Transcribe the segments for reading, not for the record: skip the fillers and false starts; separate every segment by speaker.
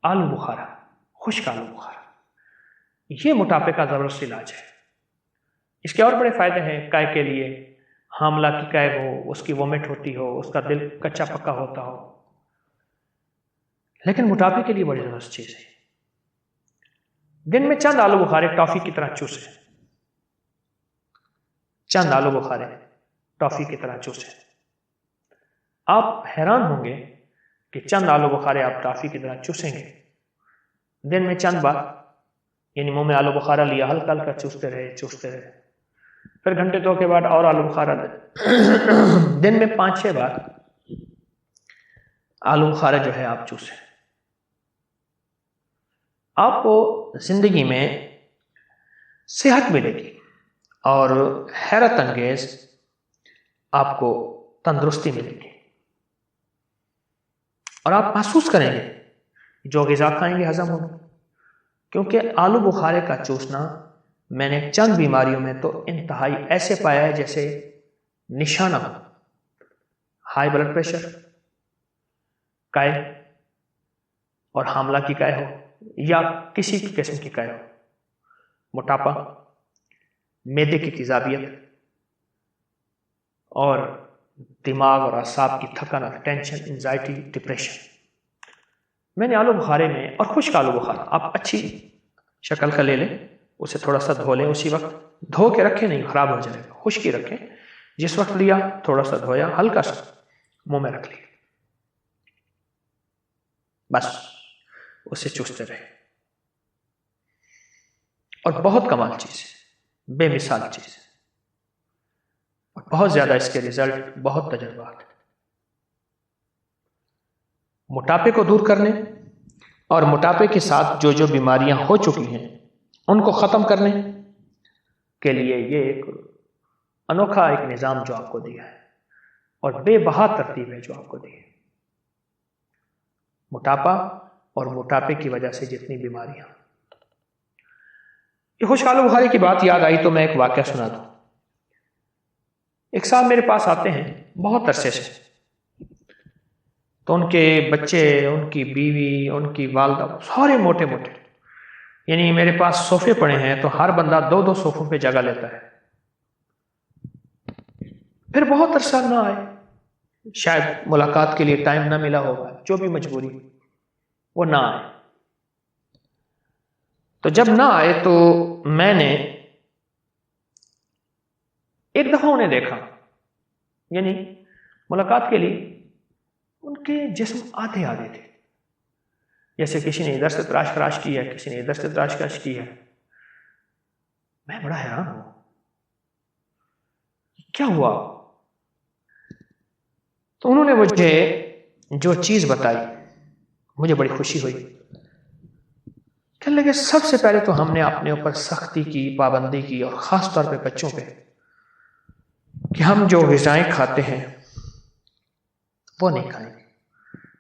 Speaker 1: आलू बुखारा, खुश्क आलू बुखारा, ये मोटापे का ज़बरदस्त इलाज है। इसके और बड़े फायदे हैं काय के लिए। हामला की काय हो, उसकी वोमिट होती हो, उसका दिल कच्चा पक्का होता हो, लेकिन मोटापे के लिए बड़ी ज़बरदस्त चीज़ है। दिन में चंद आलू बुखारे टॉफी की तरह चूसे, चंद आलू बुखारे टॉफी की तरह चूसे। आप हैरान होंगे कि चंद आलू बुखारे आप टॉफी की तरह चूसेंगे दिन में चंद बार, यानी मुंह में आलू बुखारा लिया, हल्का हल्का चूसते रहे, फिर घंटे दो के बाद और आलू बुखारा दिन में 5-6 बार आलू बुखारा जो है आप चूसें। आपको जिंदगी में सेहत मिलेगी और हैरत अंगेज आपको तंदुरुस्ती मिलेगी, और आप महसूस करेंगे जो ग़िज़ा खाएंगे हजम होगी। क्योंकि आलू बुखारे का चूसना मैंने चंद बीमारियों में तो इंतहाई ऐसे पाया है जैसे निशाना हो, हाई ब्लड प्रेशर, काय और हामला की काय हो, या किसी भी किस्म की काय हो, मोटापा, मैदे की तेजाबियत, और दिमाग और असाब की थकन और टेंशन, एंजाइटी, डिप्रेशन। मैंने आलू बुखारे में, और खुश्क आलू बुखारा आप अच्छी शक्ल का ले लें, उसे थोड़ा सा धो लें, उसी वक्त धो के रखें, नहीं खराब हो जाएगा, खुश्क ही रखें। जिस वक्त लिया थोड़ा सा धोया, हल्का सा मुंह में रख लिया, बस उसे चूसते रहे। और बहुत कमाल चीज है, बेमिसाल चीज है, और बहुत ज्यादा इसके रिजल्ट, बहुत तजुर्बात है मोटापे को दूर करने, और मोटापे के साथ जो जो बीमारियां हो चुकी हैं उनको ख़त्म करने के लिए ये एक अनोखा एक निज़ाम जो आपको दिया है, और बेबहा तरतीब है जो आपको दी है। मोटापा और मोटापे की वजह से जितनी बीमारियां, ये खुश्क आलू बुखारे की बात याद आई तो मैं एक वाक़या सुना दूं। एक साहब मेरे पास आते हैं बहुत अरसे से, तो उनके बच्चे, उनकी बीवी, उनकी वालदा सारे मोटे मोटे, यानी मेरे पास सोफे पड़े हैं तो हर बंदा 2-2 सोफों पे जगह लेता है। फिर बहुत अरसा ना आए, शायद मुलाकात के लिए टाइम ना मिला होगा, जो भी मजबूरी, वो ना आए। तो जब ना आए तो मैंने एक दफा उन्हें देखा, यानी मुलाकात के लिए उनके जिस्म आधे आधे थे, जैसे किसी ने इधर से तराश की है, किसी ने इधर से तराश की है। मैं बड़ा हैरान हूं, क्या हुआ? तो उन्होंने मुझे जो चीज बताई मुझे बड़ी खुशी हुई। कहने लगे सबसे पहले तो हमने अपने ऊपर सख्ती की, पाबंदी की, और खास तौर पे बच्चों पे, कि हम जो ग़िज़ाएं खाते हैं वो नहीं खाएंगे,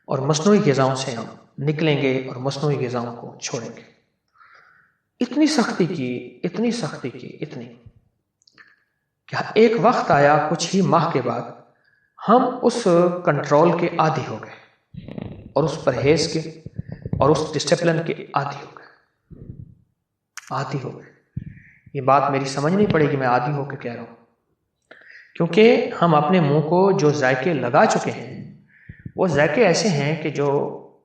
Speaker 1: और मसनूई ग़िज़ाओं से हम निकलेंगे और मसनूई ग़िज़ाओं को छोड़ेंगे। इतनी सख्ती की, इतनी सख्ती की, इतनी कि एक वक्त आया कुछ ही माह के बाद हम उस कंट्रोल के आदी हो गए, और उस परहेज के और उस डिसिप्लिन के आदी हो गए। ये बात मेरी समझ नहीं पड़ेगी, मैं आदी होकर कह रहा हूं, क्योंकि हम अपने मुंह को जो जायके लगा चुके हैं वो जायके ऐसे हैं कि जो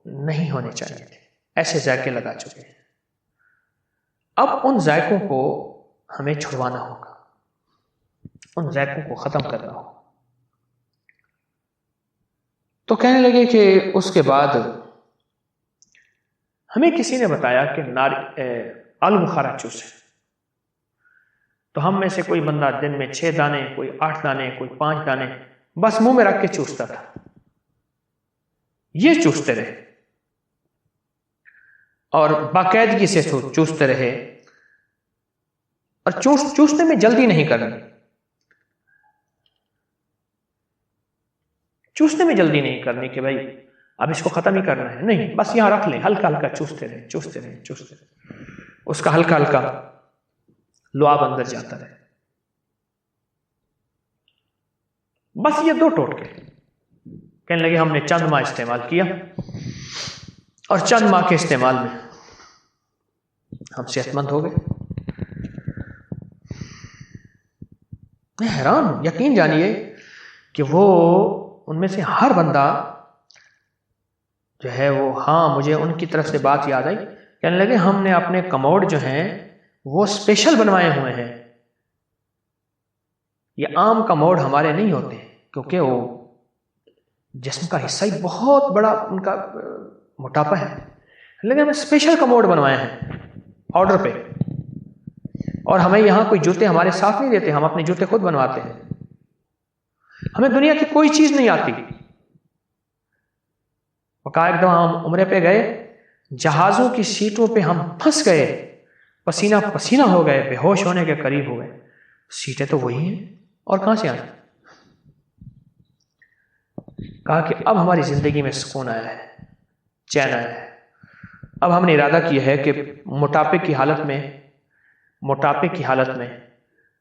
Speaker 1: नहीं होने चाहिए थे, ऐसे जायके लगा चुके हैं। अब उन जायकों को हमें छुड़वाना होगा, उन जायकों को खत्म करना होगा। तो कहने लगे कि उसके बाद हमें किसी ने बताया कि आलू बुखारा चूसे, तो हम में से कोई बंदा दिन में 6 दाने, कोई 8 दाने, कोई 5 दाने बस मुंह में रख के चूसता था। ये चूसते रहे और बाकायदगी से चूसते रहे, और चूसने में जल्दी नहीं करनी, चूसने में जल्दी नहीं करनी कि भाई अब इसको खत्म ही करना है, नहीं, बस यहां रख लें, हल्का हल्का चूसते रहे, उसका हल्का हल्का लुआब अंदर जाता रहे। बस ये 2 टोटके कहने लगे हमने चंद माह इस्तेमाल किया, और चंद माह के इस्तेमाल में हम सेहतमंद हो गए। मैं हैरान हूं, यकीन जानिए कि वो उनमें से हर बंदा जो है वो, हाँ, मुझे उनकी तरफ से बात याद आई, कहने लगे हमने अपने कमोड जो हैं वो स्पेशल बनवाए हुए हैं। ये आम कमोड हमारे नहीं होते क्योंकि वो जिस्म का हिस्सा ही बहुत बड़ा उनका मोटापा है, लेकिन हमें स्पेशल कमोड बनवाए हैं ऑर्डर पे। और हमें यहाँ कोई जूते हमारे साथ नहीं देते, हम अपने जूते खुद बनवाते हैं। हमें दुनिया की कोई चीज नहीं आती। एक दफा हम उम्रे पे गए, जहाजों की सीटों पे हम फंस गए, पसीना पसीना हो गए, बेहोश होने के करीब हो गए। सीटें तो वही हैं और कहां से आए। कहा कि अब हमारी जिंदगी में सुकून आया है, चैन आया है। अब हमने इरादा किया है कि मोटापे की हालत में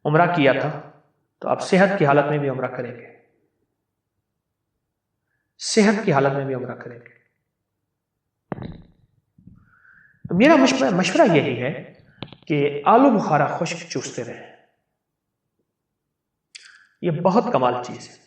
Speaker 1: उम्रा किया था, तो अब सेहत की हालत में भी उम्रा करेंगे, सेहत की हालत में भी उम्रा करेंगे। तो मेरा मशवरा यही है कि आलू बुखारा खुश्क चूसते रहें। ये बहुत कमाल चीज है।